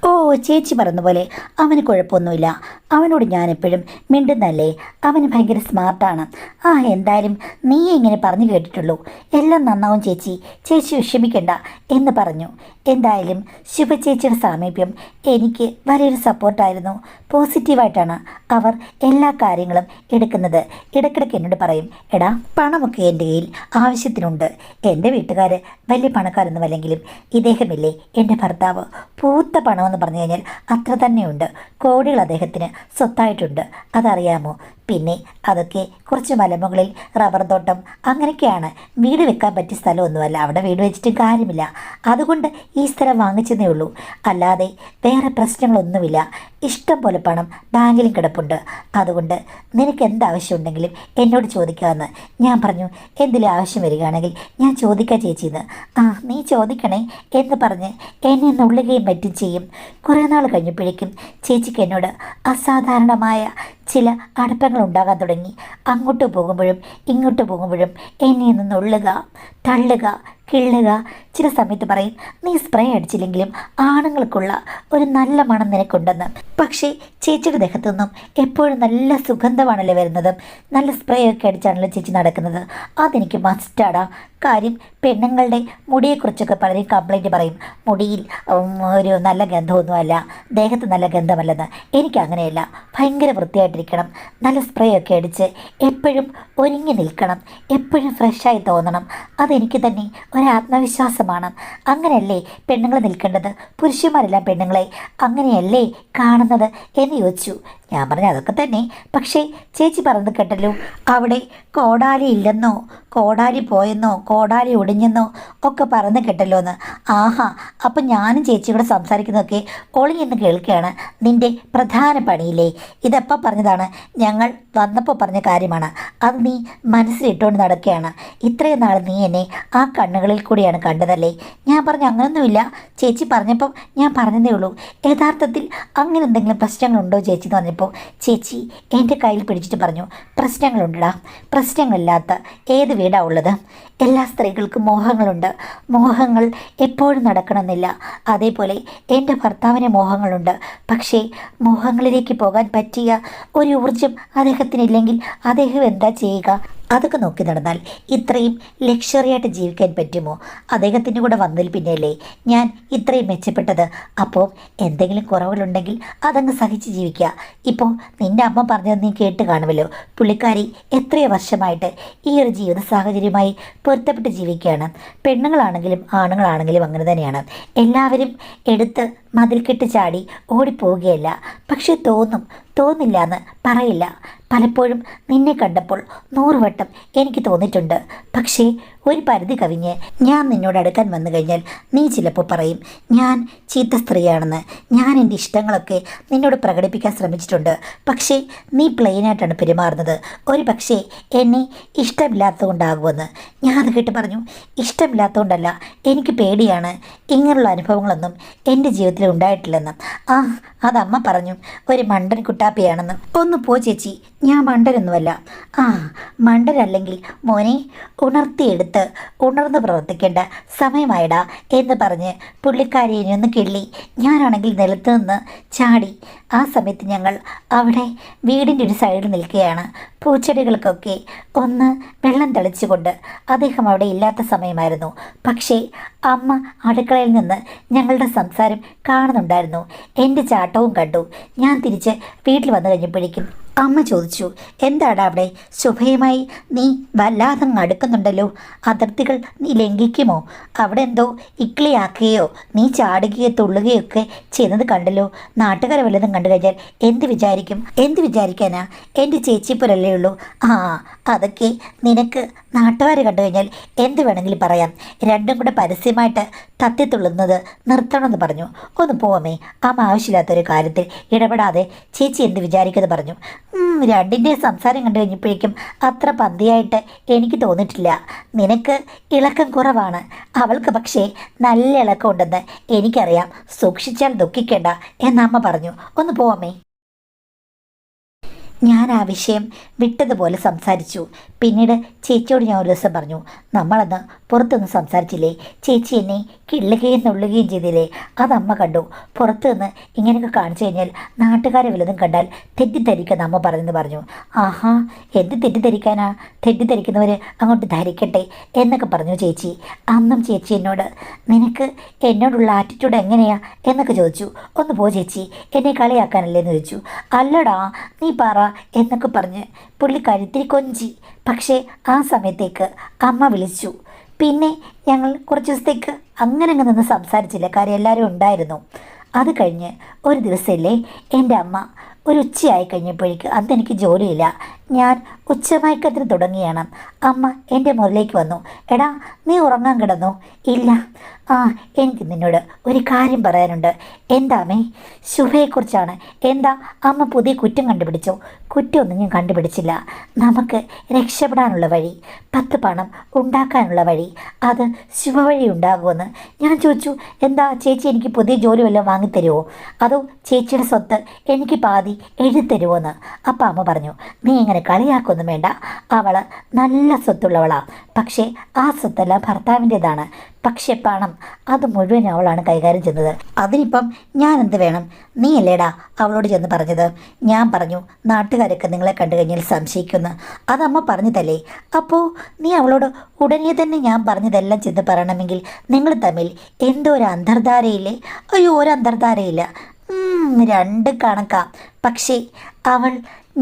ഓ, ചേച്ചി പറഞ്ഞ പോലെ അവന് കുഴപ്പമൊന്നുമില്ല, അവനോട് ഞാനെപ്പോഴും മിണ്ടുന്നല്ലേ, അവന് ഭയങ്കര സ്മാർട്ടാണ്. ആ എന്തായാലും നീ ഇങ്ങനെ പറഞ്ഞു കേട്ടിട്ടുള്ളൂ, എല്ലാം നന്നാവും ചേച്ചി, ചേച്ചി വിഷമിക്കണ്ട എന്ന് പറഞ്ഞു. എന്തായാലും ശുഭചേച്ചിയുടെ സാമീപ്യം എനിക്ക് വലിയൊരു സപ്പോർട്ടായിരുന്നു. പോസിറ്റീവായിട്ടാണ് അവർ എല്ലാ കാര്യങ്ങളും എടുക്കുന്നത്. ഇടയ്ക്കിടയ്ക്ക് എന്നോട് പറയും, എടാ പണമൊക്കെ എൻ്റെ കയ്യിൽ ആവശ്യത്തിനുണ്ട്, എൻ്റെ വീട്ടുകാർ വലിയ പണക്കാരൊന്നും അല്ലെങ്കിലും ഇദ്ദേഹമില്ലേ എൻ്റെ ഭർത്താവ്, പൂത്ത പണമെന്ന് പറഞ്ഞു കഴിഞ്ഞാൽ അത്ര തന്നെയുണ്ട്, കോടികൾ അദ്ദേഹത്തിന് സ്വത്തായിട്ടുണ്ട്, അതറിയാമോ? പിന്നെ അതൊക്കെ കുറച്ച് മലമുകളിൽ റബ്ബർ തോട്ടം അങ്ങനെയൊക്കെയാണ്, വീട് വെക്കാൻ പറ്റിയ സ്ഥലമൊന്നുമല്ല, അവിടെ വീട് വെച്ചിട്ട് കാര്യമില്ല, അതുകൊണ്ട് ഈ സ്ഥലം വാങ്ങിച്ചതേ ഉള്ളൂ, അല്ലാതെ വേറെ പ്രശ്നങ്ങളൊന്നുമില്ല, ഇഷ്ടം പോലെ പണം ബാങ്കിലും കിടപ്പുണ്ട്, അതുകൊണ്ട് നിനക്ക് എന്താവശ്യമുണ്ടെങ്കിലും എന്നോട് ചോദിക്കാമെന്ന്. ഞാൻ പറഞ്ഞു, എന്തെങ്കിലും ആവശ്യം വരികയാണെങ്കിൽ ഞാൻ ചോദിക്കാം ചേച്ചിന്ന്. ആ നീ ചോദിക്കണേ എന്ന് പറഞ്ഞ് എന്നെ നുള്ളുകയും മറ്റും ചെയ്യും. കുറേ നാൾ കഴിഞ്ഞപ്പോഴേക്കും ചേച്ചിക്ക് എന്നോട് അസാധാരണമായ ചില അടുപ്പങ്ങൾ ഉണ്ടാകാൻ തുടങ്ങി. അങ്ങോട്ട് പോകുമ്പോഴും ഇങ്ങോട്ട് പോകുമ്പോഴും എന്നെ ഒന്ന് നുള്ളുക, തള്ളുക, കിള്ളുക. ചില സമയത്ത് പറയും, നീ സ്പ്രേ അടിച്ചില്ലെങ്കിലും ആണുങ്ങൾക്കുള്ള ഒരു നല്ല മണം നിനക്കുണ്ടെന്ന്. പക്ഷേ ചേച്ചിയുടെ ദേഹത്തു നിന്നും എപ്പോഴും നല്ല സുഗന്ധമാണല്ലോ വരുന്നത്, നല്ല സ്പ്രേ ഒക്കെ അടിച്ചാണല്ലോ ചേച്ചി നടക്കുന്നത്. അതെനിക്ക് മസ്റ്റാടാ. കാര്യം പെണ്ണുങ്ങളുടെ മുടിയെക്കുറിച്ചൊക്കെ പലരും കംപ്ലൈൻറ്റ് പറയും, മുടിയിൽ ഒരു നല്ല ഗന്ധമൊന്നുമല്ല, ദേഹത്ത് നല്ല ഗന്ധമല്ലെന്ന്. എനിക്കങ്ങനെയല്ല, ഭയങ്കര വൃത്തിയായിട്ടിരിക്കണം, നല്ല സ്പ്രേ ഒക്കെ അടിച്ച് എപ്പോഴും ഒരുങ്ങി നിൽക്കണം, എപ്പോഴും ഫ്രഷായി തോന്നണം. അതെനിക്ക് തന്നെ ഒരു ആത്മവിശ്വാസമാണ്. അങ്ങനെയല്ലേ പെണ്ണുങ്ങൾ നിൽക്കേണ്ടത്? പുരുഷന്മാരെല്ലാം പെണ്ണുങ്ങളെ അങ്ങനെയല്ലേ കാണുന്നത് എന്ന് ചോദിച്ചു. ഞാൻ പറഞ്ഞു, അതൊക്കെ തന്നെ, പക്ഷേ ചേച്ചി പറഞ്ഞത് കേട്ടല്ലോ, അവിടെ കോടാലി ഇല്ലെന്നോ, കോടാലി പോയെന്നോ, കോടാലി ഒടിഞ്ഞെന്നോ ഒക്കെ പറഞ്ഞ് കേട്ടല്ലോ എന്ന്. ആഹാ, അപ്പം ഞാനും ചേച്ചിയോട് സംസാരിക്കുന്നതൊക്കെ ഒളിഞ്ഞെന്ന് കേൾക്കുകയാണ്. നിൻ്റെ പ്രധാന പണിയില്ലേ ഇതെപ്പം പറഞ്ഞതാണ്, ഞങ്ങൾ വന്നപ്പോൾ പറഞ്ഞ കാര്യമാണ്, അത് നീ മനസ്സിലിട്ടുകൊണ്ട് നടക്കുകയാണ്. ഇത്രയും നാൾ നീ എന്നെ ആ കണ്ണുകളിൽ കൂടിയാണ് കണ്ടതല്ലേ? ഞാൻ പറഞ്ഞു, അങ്ങനൊന്നുമില്ല ചേച്ചി, പറഞ്ഞപ്പം ഞാൻ പറഞ്ഞതേ ഉള്ളൂ. യഥാർത്ഥത്തിൽ അങ്ങനെ എന്തെങ്കിലും പ്രശ്നങ്ങളുണ്ടോ ചേച്ചി എന്ന് പറഞ്ഞപ്പോൾ ചേച്ചി എൻ്റെ കയ്യിൽ പിടിച്ചിട്ട് പറഞ്ഞു, പ്രശ്നങ്ങളുണ്ടടാ, പ്രശ്നങ്ങളില്ലാത്ത ഏത് വീടാ ഉള്ളത്? എല്ലാ സ്ത്രീകൾക്കും മോഹങ്ങളുണ്ട്, മോഹങ്ങൾ എപ്പോഴും നടക്കണമെന്നില്ല. അതേപോലെ എൻ്റെ ഭർത്താവിന് മോഹങ്ങളുണ്ട്, പക്ഷേ മോഹങ്ങളിലേക്ക് പോകാൻ പറ്റിയ ഒരു ഊർജം അദ്ദേഹത്തിനില്ലെങ്കിൽ അദ്ദേഹം എന്താ ചെയ്യുക? അതൊക്കെ നോക്കി നടന്നാൽ ഇത്രയും ലക്ഷറിയായിട്ട് ജീവിക്കാൻ പറ്റുമോ? അദ്ദേഹത്തിൻ്റെ കൂടെ വന്നതിൽ പിന്നെയല്ലേ ഞാൻ ഇത്രയും മെച്ചപ്പെട്ടത്. അപ്പോൾ എന്തെങ്കിലും കുറവുകളുണ്ടെങ്കിൽ അതങ്ങ് സഹിച്ച് ജീവിക്കുക. ഇപ്പോൾ നിൻ്റെ അമ്മ പറഞ്ഞത് നീ കേട്ട് കാണുമല്ലോ, പുള്ളിക്കാരി എത്രയോ വർഷമായിട്ട് ഈ ഒരു ജീവിത സാഹചര്യമായി പൊരുത്തപ്പെട്ട് ജീവിക്കുകയാണ്. പെണ്ണുങ്ങളാണെങ്കിലും ആണുങ്ങളാണെങ്കിലും അങ്ങനെ തന്നെയാണ്. എല്ലാവരും എടുത്ത് മതിൽക്കെട്ട് ചാടി ഓടിപ്പോവുകയല്ല, പക്ഷെ തോന്നില്ല എന്ന് പറയില്ല. പലപ്പോഴും നിന്നെ കണ്ടപ്പോൾ 100 വട്ടം എനിക്ക് തോന്നിയിട്ടുണ്ട്. പക്ഷേ ഒരു പരിധി കവിഞ്ഞ് ഞാൻ നിന്നോട് അടുക്കാൻ വന്നു കഴിഞ്ഞാൽ നീ ചിലപ്പോൾ പറയും ഞാൻ ചീത്ത സ്ത്രീയാണെന്ന്. ഞാൻ എൻ്റെ ഇഷ്ടങ്ങളൊക്കെ നിന്നോട് പ്രകടിപ്പിക്കാൻ ശ്രമിച്ചിട്ടുണ്ട്, പക്ഷേ നീ പ്ലെയിനായിട്ടാണ് പെരുമാറുന്നത്. ഒരു പക്ഷേ എന്നെ ഇഷ്ടമില്ലാത്തതുകൊണ്ടാകുമെന്ന്. ഞാൻ അത് കേട്ട് പറഞ്ഞു, ഇഷ്ടമില്ലാത്തതുകൊണ്ടല്ല, എനിക്ക് പേടിയാണ്. ഇങ്ങനെയുള്ള അനുഭവങ്ങളൊന്നും എൻ്റെ ജീവിതത്തിൽ ഉണ്ടായിട്ടില്ലെന്ന്. ആ അതമ്മ പറഞ്ഞു, ഒരു മണ്ടൻ കുട്ടാപ്പിയാണെന്ന്. ഒന്ന് പോ ചേച്ചി, ഞാൻ മണ്ടനൊന്നുമല്ല. ആ മണ്ടനല്ലെങ്കിൽ മോനെ ഉണർത്തിയെടുത്ത് ഉണർന്ന് പ്രവർത്തിക്കേണ്ട സമയമായിടാ എന്ന് പറഞ്ഞ് പുള്ളിക്കാരിയെ ഒന്ന് കിള്ളി. ഞാനാണെങ്കിൽ നിലത്ത് നിന്ന് ചാടി. ആ സമയത്ത് ഞങ്ങൾ അവിടെ വീടിൻ്റെ ഒരു സൈഡിൽ നിൽക്കുകയാണ്. പൂച്ചെടികൾക്കൊക്കെ ഒന്ന് വെള്ളം തളിച്ചുകൊണ്ട് അദ്ദേഹം അവിടെ ഇല്ലാത്ത സമയമായിരുന്നു. പക്ഷേ അമ്മ അടുക്കളയിൽ നിന്ന് ഞങ്ങളുടെ സംസാരം കാണുന്നുണ്ടായിരുന്നു. എൻ്റെ ചാട്ടവും കണ്ടു. ഞാൻ തിരിച്ച് വീട്ടിൽ വന്നു കഴിഞ്ഞപ്പോഴേക്കും അമ്മ ചോദിച്ചു, എന്താടാ അവിടെ ശുഭയുമായി നീ വല്ലാതങ്ങ് അടുക്കുന്നുണ്ടല്ലോ, അതിർത്തികൾ നീ ലംഘിക്കുമോ? അവിടെ എന്തോ ഇക്ലിയാക്കുകയോ നീ ചാടുകയോ തുള്ളുകയൊക്കെ ചെയ്യുന്നത് കണ്ടല്ലോ. നാട്ടുകാരെ വല്ലതും കണ്ടു കഴിഞ്ഞാൽ എന്ത് വിചാരിക്കാനാ? എൻ്റെ ചേച്ചിപ്പുരല്ലേ ഉള്ളൂ. ആ അതൊക്കെ നിനക്ക് നാട്ടുകാർ കണ്ടു കഴിഞ്ഞാൽ എന്ത് വേണമെങ്കിലും പറയാം. രണ്ടും കൂടെ പരസ്യം ആദ്യമായിട്ട് തത്തിത്തുള്ളുന്നത് നിർത്തണമെന്ന് പറഞ്ഞു. ഒന്ന് പോവമ്മേ, അമ്മ ആവശ്യമില്ലാത്തൊരു കാര്യത്തിൽ ഇടപെടാതെ. ചേച്ചി എന്ത് വിചാരിക്കുമെന്ന് പറഞ്ഞു. രണ്ടിൻ്റെ സംസാരം കണ്ടു കഴിഞ്ഞപ്പോഴേക്കും അത്ര പന്തിയായിട്ട് എനിക്ക് തോന്നിയിട്ടില്ല. നിനക്ക് ഇളക്കം കുറവാണ്, അവൾക്ക് പക്ഷേ നല്ല ഇളക്കം ഉണ്ടെന്ന് എനിക്കറിയാം. സൂക്ഷിച്ചാൽ ദുഃഖിക്കേണ്ട എന്നമ്മ പറഞ്ഞു. ഒന്ന് പോവമ്മേ. ഞാൻ ആ വിഷയം വിട്ടതുപോലെ സംസാരിച്ചു. പിന്നീട് ചേച്ചിയോട് ഞാൻ ഒരു ദിവസം പറഞ്ഞു, നമ്മളന്ന് പുറത്തുനിന്ന് സംസാരിച്ചില്ലേ, ചേച്ചി എന്നെ കിള്ളുകയും നുള്ളുകയും ചെയ്തില്ലേ, അതമ്മ കണ്ടു. പുറത്തു നിന്ന് ഇങ്ങനെയൊക്കെ കാണിച്ചു കഴിഞ്ഞാൽ നാട്ടുകാരെ വല്ലതും കണ്ടാൽ തെറ്റിദ്ധരിക്കുന്ന അമ്മ പറഞ്ഞെന്ന് പറഞ്ഞു. ആഹാ, എന്ത് തെറ്റിദ്ധരിക്കാനാ, തെറ്റിദ്ധരിക്കുന്നവർ അങ്ങോട്ട് ധരിക്കട്ടെ എന്നൊക്കെ പറഞ്ഞു ചേച്ചി. അന്നും ചേച്ചി എന്നോട് നിനക്ക് എന്നോടുള്ള ആറ്റിറ്റ്യൂഡ് എങ്ങനെയാ എന്നൊക്കെ ചോദിച്ചു. ഒന്ന് പോ ചേച്ചി, എന്നെ കളിയാക്കാനല്ലേ എന്ന് ചോദിച്ചു. അല്ലടാ നീ പറ എന്നൊക്കെ പറഞ്ഞ് പുള്ളിക്കാരി ഇത്തിരി കൊഞ്ചി. പക്ഷേ ആ സമയത്തേക്ക് അമ്മ വിളിച്ചു. പിന്നെ ഞങ്ങൾ കുറച്ച് ദിവസത്തേക്ക് അങ്ങനെ നിന്ന് സംസാരിച്ചില്ല, കാര്യം എല്ലാവരും ഉണ്ടായിരുന്നു. അത് കഴിഞ്ഞ് ഒരു ദിവസമല്ലേ എൻ്റെ അമ്മ ഒരു ഉച്ചയായി കഴിഞ്ഞപ്പോഴേക്ക്, അന്ന് എനിക്ക് ജോലിയില്ല, ഞാൻ ഉച്ചമയക്കത്തിന് തുടങ്ങിയാണ്. അമ്മ എൻ്റെ മുറിലേക്ക് വന്നു. എടാ നീ ഉറങ്ങാൻ കിടന്നു? ഇല്ല. എനിക്ക് നിന്നോട് ഒരു കാര്യം പറയാനുണ്ട്. എന്താമേ? ശുഭയെക്കുറിച്ചാണ്. എന്താ അമ്മ പുതിയ കുറ്റം കണ്ടുപിടിച്ചോ? കുറ്റമൊന്നും ഞാൻ കണ്ടുപിടിച്ചില്ല. നമുക്ക് രക്ഷപ്പെടാനുള്ള വഴി, 10 പണം ഉണ്ടാക്കാനുള്ള വഴി, അത് ശുഭ വഴി ഉണ്ടാകുമെന്ന് ഞാൻ ചോദിച്ചു. എന്താ ചേച്ചി എനിക്ക് പുതിയ ജോലി വല്ലതും വാങ്ങിത്തരുമോ, അതോ ചേച്ചിയുടെ സ്വത്ത് എനിക്ക് പാതി എഴുതിത്തരുമോയെന്ന്. അപ്പം അമ്മ പറഞ്ഞു, നീ ഇങ്ങനെ കളിയാക്കൊന്നും വേണ്ട, അവൾ നല്ല സ്വത്തുള്ളവളാണ്. പക്ഷേ ആ സ്വത്തെല്ലാം ഭർത്താവിൻ്റെതാണ്. പക്ഷെ പണം അത് മുഴുവൻ അവളാണ് കൈകാര്യം ചെയ്യുന്നത്. അതിനിപ്പം ഞാൻ എന്ത് വേണം? നീ അല്ലേടാ അവളോട് ചെന്ന് പറഞ്ഞത്. ഞാൻ പറഞ്ഞു നാട്ടുകാരൊക്കെ നിങ്ങളെ കണ്ടു കഴിഞ്ഞാൽ സംശയിക്കുമെന്ന്. അതമ്മ പറഞ്ഞതല്ലേ. അപ്പോൾ നീ അവളോട് ഉടനെ തന്നെ ഞാൻ പറഞ്ഞതെല്ലാം ചെന്ന് പറയണമെങ്കിൽ നിങ്ങൾ തമ്മിൽ എന്തോ ഒരു അന്തർധാരയില്ലേ? അയ്യോ, ഒരു അന്തർധാരയില്ല, 2 കണക്കാ. പക്ഷേ അവൾ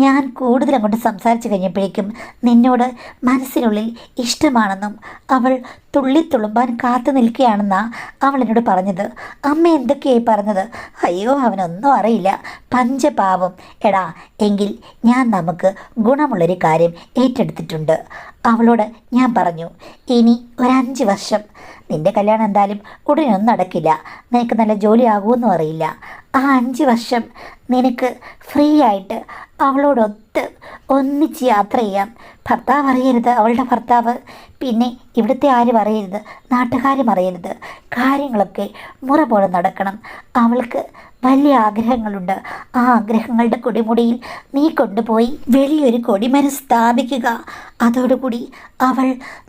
ഞാൻ കൂടുതൽ അങ്ങോട്ട് സംസാരിച്ചു കഴിഞ്ഞപ്പോഴേക്കും നിന്നോട് മനസ്സിനുള്ളിൽ ഇഷ്ടമാണെന്നും അവൾ തുള്ളിത്തുളുമ്പാൻ കാത്തു നിൽക്കുകയാണെന്നാ അവൾ എന്നോട് പറഞ്ഞത്. അമ്മ എന്തൊക്കെയായി പറഞ്ഞത്? അയ്യോ, അവനൊന്നും അറിയില്ല, പഞ്ചപാവം. എടാ എങ്കിൽ ഞാൻ നമുക്ക് ഗുണമുള്ളൊരു കാര്യം ഏറ്റെടുത്തിട്ടുണ്ട്. അവളോട് ഞാൻ പറഞ്ഞു, ഇനി ഒരു 5 വർഷം നിൻ്റെ കല്യാണം എന്തായാലും ഉടനെയൊന്നും നടക്കില്ല, നിനക്ക് നല്ല ജോലി ആകുമെന്നും അറിയില്ല. ആ 5 വർഷം നിനക്ക് ഫ്രീ ആയിട്ട് അവളോടൊത്ത് ഒന്നിച്ച് യാത്ര ചെയ്യാം. ഭർത്താവ് അറിയരുത്, അവളുടെ ഭർത്താവ്, പിന്നെ ഇവിടുത്തെ ആരും അറിയരുത്, നാട്ടുകാരും അറിയരുത്. കാര്യങ്ങളൊക്കെ മുറ പോലെ നടക്കണം. അവൾക്ക് വലിയ ആഗ്രഹങ്ങളുണ്ട്. ആ ആഗ്രഹങ്ങളുടെ കൊടിമുടിയിൽ നീ കൊണ്ടുപോയി വലിയൊരു കൊടിമരം സ്ഥാപിക്കുക. അതോടുകൂടി അവൾ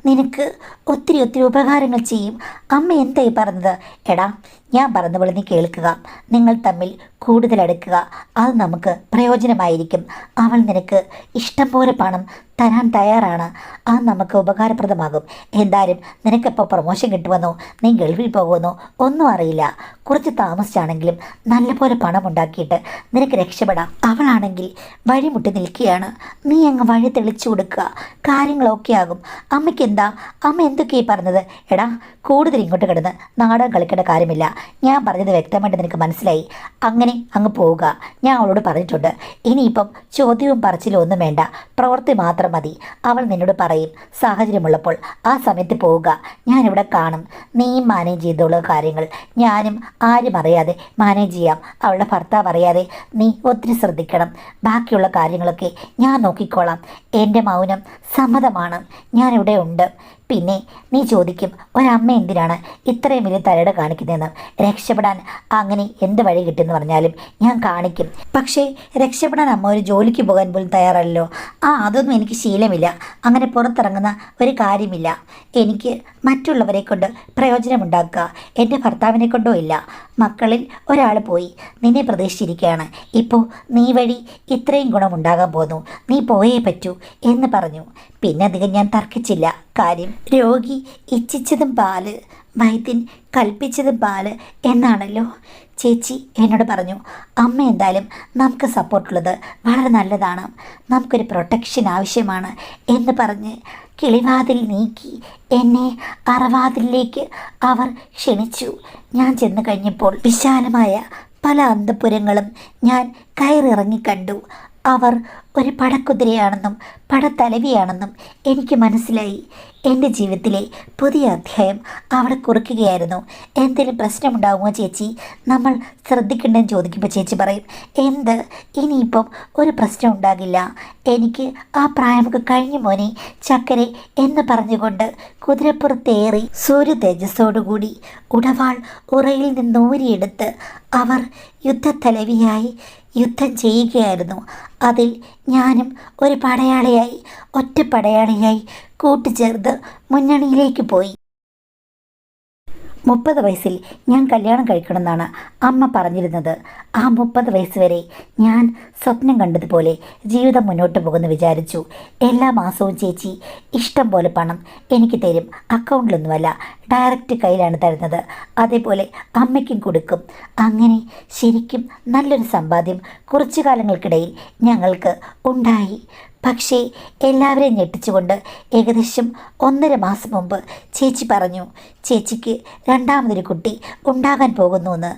നിനക്ക് ഒത്തിരി ഒത്തിരി ഉപകാരങ്ങൾ ചെയ്യും. അമ്മ എന്തായി പറഞ്ഞത്? എടാ ഞാൻ പറഞ്ഞ പോലെ നീ കേൾക്കുക, നിങ്ങൾ തമ്മിൽ കൂടുതൽ അടുക്കുക, അത് നമുക്ക് പ്രയോജനമായിരിക്കും. അവൾ നിനക്ക് ഇഷ്ടം പോലെ പണം തരാൻ തയ്യാറാണ്, അത് നമുക്ക് ഉപകാരപ്രദമാകും. എന്തായാലും നിനക്കെപ്പോൾ പ്രൊമോഷൻ കിട്ടുമെന്നോ നീ ഗൾഫിൽ പോകുമെന്നോ ഒന്നും അറിയില്ല. കുറച്ച് താമസിച്ചാണെങ്കിലും നല്ലപോലെ പണം ഉണ്ടാക്കിയിട്ട് നിനക്ക് രക്ഷപ്പെടാം. അവളാണെങ്കിൽ വഴിമുട്ടി നിൽക്കുകയാണ്, നീ അങ്ങ് വഴി തെളിച്ചു കൊടുക്കുക, കാര്യങ്ങളൊക്കെ ആകും. അമ്മയ്ക്ക് എന്താ, അമ്മ എന്തൊക്കെയായി പറഞ്ഞത്? എടാ കൂടുതൽ ഇങ്ങോട്ട് കിടന്ന് നാടകം കളിക്കേണ്ട കാര്യമില്ല, ഞാൻ പറഞ്ഞത് വ്യക്തമായിട്ട് നിനക്ക് മനസ്സിലായി. അങ്ങനെ അങ്ങ് പോവുക, ഞാൻ അവളോട് പറഞ്ഞിട്ടുണ്ട്. ഇനിയിപ്പം ചോദ്യവും പറച്ചിലും ഒന്നും വേണ്ട, പ്രവൃത്തി മാത്രം മതി. അവൾ നിന്നോട് പറയും സാഹചര്യമുള്ളപ്പോൾ ആ സമയത്ത് പോവുക, ഞാനിവിടെ കാണും. നീയും മാനേജ് ചെയ്തോളൂ കാര്യങ്ങൾ, ഞാനും ആരും അറിയാതെ മാനേജ് ചെയ്യാം. അവളുടെ ഭർത്താവ് അറിയാതെ നീ ഒത്തിരി ശ്രദ്ധിക്കണം. ബാക്കിയുള്ള കാര്യങ്ങളൊക്കെ ഞാൻ നോക്കിക്കോളാം. എൻ്റെ മൗനം സമ്മതമാണ്, ഞാനിവിടെ ഉണ്ട്. പിന്നെ നീ ചോദിക്കും, ഒരമ്മ എന്തിനാണ് ഇത്രയും വലിയ തലയുടെ കാണിക്കുന്നതെന്ന്. രക്ഷപ്പെടാൻ അങ്ങനെ എന്ത് വഴി കിട്ടുമെന്ന് പറഞ്ഞാലും ഞാൻ കാണിക്കും. പക്ഷേ രക്ഷപ്പെടാൻ അമ്മ ഒരു ജോലിക്ക് പോകാൻ പോലും തയ്യാറല്ലോ. അതൊന്നും എനിക്ക് ശീലമില്ല, അങ്ങനെ പുറത്തിറങ്ങുന്ന ഒരു കാര്യമില്ല. എനിക്ക് മറ്റുള്ളവരെ കൊണ്ട് പ്രയോജനമുണ്ടാക്കുക, എൻ്റെ ഭർത്താവിനെ കൊണ്ടോ ഇല്ല. മക്കളിൽ ഒരാൾ പോയി, നിന്നെ പ്രതീക്ഷിച്ചിരിക്കുകയാണ്. ഇപ്പോൾ നീ വഴി ഇത്രയും ഗുണമുണ്ടാകാൻ പോന്നു, നീ പോയേ പറ്റൂ എന്ന് പറഞ്ഞു. പിന്നെ അധികം ഞാൻ തർക്കിച്ചില്ല. കാര്യം രോഗി ഇച്ഛിച്ചതും പാല്, വൈദ്യൻ കൽപ്പിച്ചതും പാല് എന്നാണല്ലോ. ചേച്ചി എന്നോട് പറഞ്ഞു, അമ്മ എന്തായാലും നമുക്ക് സപ്പോർട്ടുള്ളത് വളരെ നല്ലതാണ്, നമുക്കൊരു പ്രൊട്ടക്ഷൻ ആവശ്യമാണ് എന്ന് പറഞ്ഞ് കിളിവാതിൽ നീക്കി എന്നെ അറവാതിലേക്ക് അവർ ക്ഷണിച്ചു. ഞാൻ ചെന്ന് കഴിഞ്ഞപ്പോൾ വിശാലമായ പല അന്തഃപുരങ്ങളും ഞാൻ കയറിറങ്ങി കണ്ടു. അവർ ഒരു പടക്കുതിരയാണെന്നും പടത്തലവിയാണെന്നും എനിക്ക് മനസ്സിലായി. എൻ്റെ ജീവിതത്തിലെ പുതിയ അധ്യായം അവിടെ കുറിക്കുകയായിരുന്നു. എന്തെങ്കിലും പ്രശ്നമുണ്ടാകുമോ ചേച്ചി, നമ്മൾ ശ്രദ്ധിക്കണ്ടെന്ന് ചോദിക്കുമ്പോൾ ചേച്ചി പറയും, എന്ത്, ഇനിയിപ്പം ഒരു പ്രശ്നം ഉണ്ടാകില്ല, എനിക്ക് ആ പ്രായമൊക്കെ കഴിഞ്ഞു മോനെ ചക്കരെ എന്ന് പറഞ്ഞുകൊണ്ട് കുതിരപ്പുറത്തേറി സൂര്യ തേജസ്സോടുകൂടി ഉടവാൾ ഉറയിൽ നിന്നൂരിയെടുത്ത് അവർ യുദ്ധത്തലവിയായി യുദ്ധം ചെയ്യുകയായിരുന്നു. അതിൽ ഞാനും ഒരു പടയാളിയായി, ഒറ്റ പടയാളിയായി കൂട്ടുചേർത്ത് മുന്നണിയിലേക്ക് പോയി. 30 വയസ്സിൽ ഞാൻ കല്യാണം കഴിക്കണമെന്നാണ് അമ്മ പറഞ്ഞിരുന്നത്. ആ 30 വയസ്സ് വരെ ഞാൻ സ്വപ്നം കണ്ടതുപോലെ ജീവിതം മുന്നോട്ട് പോകുമെന്ന് വിചാരിച്ചു. എല്ലാ മാസവും ചേച്ചി ഇഷ്ടം പോലെ പണം എനിക്ക് തരും. അക്കൗണ്ടിലൊന്നുമല്ല, ഡയറക്റ്റ് കയ്യിലാണ് തരുന്നത്. അതേപോലെ അമ്മയ്ക്കും കൊടുക്കും. അങ്ങനെ ശരിക്കും നല്ലൊരു സമ്പാദ്യം കുറച്ചു കാലങ്ങൾക്കിടയിൽ ഞങ്ങൾക്ക് ഉണ്ടായി. പക്ഷേ എല്ലാവരെയും ഞെട്ടിച്ചുകൊണ്ട് ഏകദേശം 1.5 മാസം മുമ്പ് ചേച്ചി പറഞ്ഞു ചേച്ചിക്ക് രണ്ടാമതൊരു കുട്ടി ഉണ്ടാകാൻ പോകുന്നുവെന്ന്.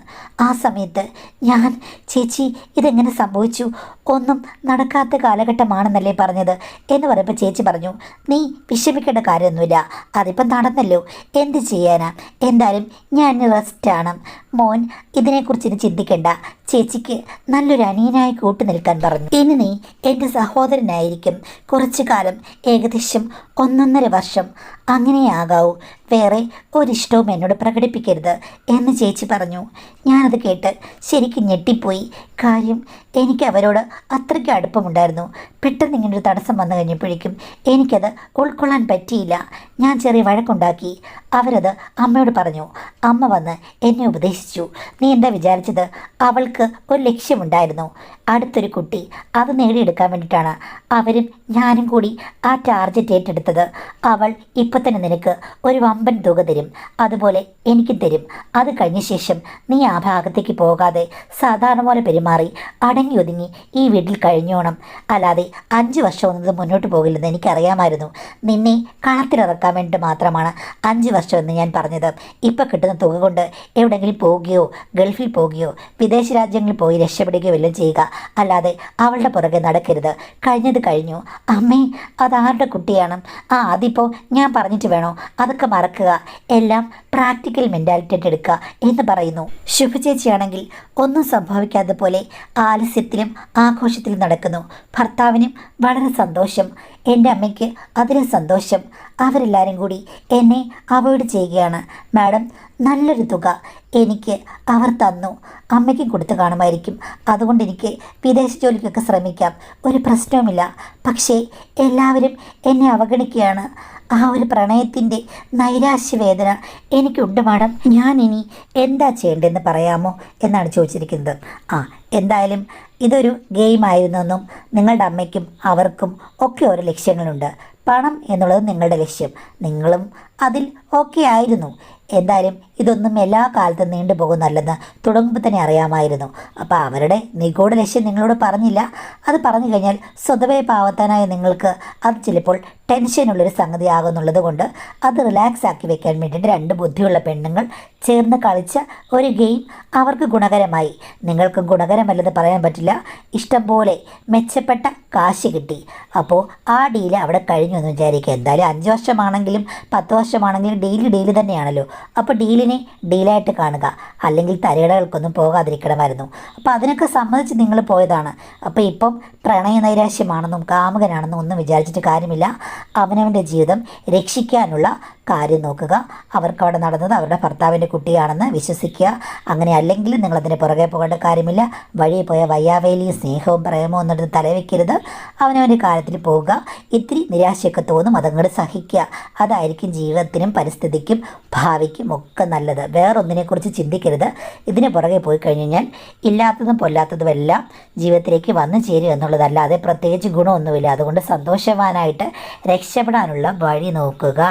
ആ സമയത്ത് ഞാൻ, ചേച്ചി ഇതെങ്ങനെ സംഭവിച്ചു, ഒന്നും നടക്കാത്ത കാലഘട്ടമാണെന്നല്ലേ പറഞ്ഞത് എന്ന് പറയുമ്പോൾ ചേച്ചി പറഞ്ഞു, നീ വിഷമിക്കേണ്ട കാര്യമൊന്നുമില്ല, അതിപ്പം നടന്നല്ലോ, എന്ത് ചെയ്യാനാ, എന്തായാലും ഞാൻ റെസ്റ്റാണ്, മോൻ ഇതിനെക്കുറിച്ച് ഇനി ചിന്തിക്കേണ്ട, ചേച്ചിക്ക് നല്ലൊരു അനിയനായി കൂട്ടു നിൽക്കാൻ പറഞ്ഞു. ഇനി നീ എൻ്റെ സഹോദരനായിരിക്കും കുറച്ചു കാലം, ഏകദേശം 1.5 വർഷം, അങ്ങനെയാകാവൂ, വേറെ ഒരിഷ്ടവും എന്നോട് പ്രകടിപ്പിക്കരുത് എന്ന് ചേച്ചി പറഞ്ഞു. ഞാനത് കേട്ട് ശരിക്കും ഞെട്ടിപ്പോയി. കാര്യം എനിക്ക് അവരോട് അത്രയ്ക്ക് അടുപ്പമുണ്ടായിരുന്നു. പെട്ടെന്ന് ഇങ്ങനൊരു തടസ്സം വന്നു കഴിഞ്ഞപ്പോഴേക്കും എനിക്കത് ഉൾക്കൊള്ളാൻ പറ്റിയില്ല. ഞാൻ ചെറിയ വഴക്കുണ്ടാക്കി. അവരത് അമ്മയോട് പറഞ്ഞു. അമ്മ വന്ന് എന്നെ ഉപദേശിച്ചു, നീ എന്താ വിചാരിച്ചത്, അവൾക്ക് ഒരു ലക്ഷ്യമുണ്ടായിരുന്നു, അടുത്തൊരു കുട്ടി, അത് നേടിയെടുക്കാൻ വേണ്ടിയിട്ടാണ് അവരും ഞാനും കൂടി ആ ടാർഗറ്റ് ഏറ്റെടുത്തത്. അവൾ ഇപ്പം തന്നെ നിനക്ക് ഒരു വമ്പൻ തുക തരും, അതുപോലെ എനിക്കും തരും. അത് കഴിഞ്ഞ ശേഷം നീ ആ ഭാഗത്തേക്ക് പോകാതെ സാധാരണ പോലെ പെരുമാറി അടങ്ങി ഒതുങ്ങി ഈ വീട്ടിൽ കഴിഞ്ഞോണം, അല്ലാതെ 5 വർഷം ഒന്നത് മുന്നോട്ട് പോകില്ലെന്ന് എനിക്കറിയാമായിരുന്നു. നിന്നെ കളത്തിലിറക്കാൻ വേണ്ടി മാത്രമാണ് 5 വർഷം എന്ന് ഞാൻ പറഞ്ഞത്. ഇപ്പം കിട്ടുന്ന തുക കൊണ്ട് എവിടെയെങ്കിലും പോവുകയോ ഗൾഫിൽ പോവുകയോ വിദേശ രാജ്യങ്ങളിൽ പോയി രക്ഷപ്പെടുകയോ വല്ലതും ചെയ്യുക, അല്ലാതെ അവളുടെ പുറകെ നടക്കരുത്. കഴിഞ്ഞത് കഴിഞ്ഞു. അമ്മേ, അതാരുടെ കുട്ടിയാണ്? അതിപ്പോൾ ഞാൻ പറഞ്ഞിട്ട് വേണോ, അതൊക്കെ മറക്കുക, എല്ലാം പ്രാക്ടിക്കൽ മെൻറ്റാലിറ്റി എടുക്കുക എന്ന് പറയുന്നു. ശുഭചേച്ചിയാണെങ്കിൽ ഒന്നും സംഭവിക്കാതെ പോലെ ആലസ്യത്തിലും ആഘോഷത്തിലും നടക്കുന്നു. ഭർത്താവിനും വളരെ സന്തോഷം, എൻ്റെ അമ്മയ്ക്ക് അതിലും സന്തോഷം. അവരെല്ലാവരും കൂടി എന്നെ അവോയ്ഡ് ചെയ്യുകയാണ്. മാഡം, നല്ലൊരു തുക എനിക്ക് അവർ തന്നു. അമ്മയ്ക്കും കൊടുത്തു കാണുമായിരിക്കും. അതുകൊണ്ട് എനിക്ക് വിദേശ ജോലിക്കൊക്കെ ശ്രമിക്കാം, ഒരു പ്രശ്നവുമില്ല. പക്ഷേ എല്ലാവരും എന്നെ അവഗണിക്കുകയാണ്. ആ ഒരു പ്രണയത്തിൻ്റെ നൈരാശ്യവേദന എനിക്കുണ്ട് മാഡം. ഞാനിനി എന്താ ചെയ്യേണ്ടതെന്ന് പറയാമോ എന്നാണ് ചോദിച്ചിരിക്കുന്നത്. എന്തായാലും ഇതൊരു ഗെയിമായിരുന്നെന്നും നിങ്ങളുടെ അമ്മയ്ക്കും അവർക്കും ഒക്കെ ഓരോ ലക്ഷ്യങ്ങളുണ്ട്. പണം എന്നുള്ളത് നിങ്ങളുടെ ലക്ഷ്യം, നിങ്ങളും അതിൽ ഓക്കെ ആയിരുന്നു. എന്തായാലും ഇതൊന്നും എല്ലാ കാലത്തും നീണ്ടുപോകുന്നല്ലെന്ന് തുടങ്ങുമ്പോൾ തന്നെ അറിയാമായിരുന്നു. അപ്പോൾ അവരുടെ നിഗൂഢ ലക്ഷ്യം നിങ്ങളോട് പറഞ്ഞില്ല. അത് പറഞ്ഞു കഴിഞ്ഞാൽ സ്വതവേ പാവത്താനായ നിങ്ങൾക്ക് അത് ചിലപ്പോൾ ടെൻഷനുള്ളൊരു സംഗതി ആകുന്നുള്ളത് കൊണ്ട് അത് റിലാക്സ് ആക്കി വെക്കാൻ വേണ്ടിയിട്ട് 2 ബുദ്ധിയുള്ള പെണ്ണുങ്ങൾ ചേർന്ന് കളിച്ച ഒരു ഗെയിം അവർക്ക് ഗുണകരമായി. നിങ്ങൾക്കും ഗുണകരമല്ലെന്ന് പറയാൻ പറ്റില്ല. ഇഷ്ടം പോലെ മെച്ചപ്പെട്ട കാശ് കിട്ടി. അപ്പോൾ ആ ഡീല് അവിടെ കഴിഞ്ഞു എന്ന് വിചാരിക്കുക. എന്തായാലും 5 വർഷമാണെങ്കിലും 10 വർഷമാണെങ്കിലും ഡീല് തന്നെയാണല്ലോ. അപ്പോൾ ഡീലിനെ ഡീലായിട്ട് കാണുക, അല്ലെങ്കിൽ തരയിടകൾക്കൊന്നും പോകാതിരിക്കണമായിരുന്നു. അപ്പോൾ അതിനൊക്കെ സമ്മതിച്ച് നിങ്ങൾ പോയതാണ്. അപ്പോൾ ഇപ്പം പ്രണയ നൈരാശ്യമാണെന്നും കാമുകനാണെന്നും ഒന്നും വിചാരിച്ചിട്ട് കാര്യമില്ല. അവനവൻ്റെ ജീവിതം രക്ഷിക്കാനുള്ള കാര്യം നോക്കുക. അവർക്ക് അവിടെ നടന്നത് അവരുടെ ഭർത്താവിൻ്റെ കുട്ടിയാണെന്ന് വിശ്വസിക്കുക. അങ്ങനെ അല്ലെങ്കിൽ നിങ്ങളതിന് പുറകെ പോകേണ്ട കാര്യമില്ല. വഴിയെ പോയ വയ്യാവേലിയും സ്നേഹവും പ്രേമവും ഒന്നും തലവെക്കരുത്. അവനവൻ്റെ കാര്യത്തിൽ പോവുക. ഇത്തിരി നിരാശയൊക്കെ തോന്നും, അതങ്ങോട്ട് സഹിക്കുക. അതായിരിക്കും ജീവിതത്തിനും പരിസ്ഥിതിക്കും ഭാവിക്കും ഒക്കെ നല്ലത്. വേറൊന്നിനെക്കുറിച്ച് ചിന്തിക്കരുത്. ഇതിന് പുറകെ പോയി കഴിഞ്ഞ് കഴിഞ്ഞാൽ ഇല്ലാത്തതും പൊല്ലാത്തതും എല്ലാം ജീവിതത്തിലേക്ക് വന്നു ചേരുക എന്നുള്ളതല്ലാതെ പ്രത്യേകിച്ച് ഗുണമൊന്നുമില്ല. അതുകൊണ്ട് സന്തോഷവാനായിട്ട് രക്ഷപ്പെടാനുള്ള വഴി നോക്കുക.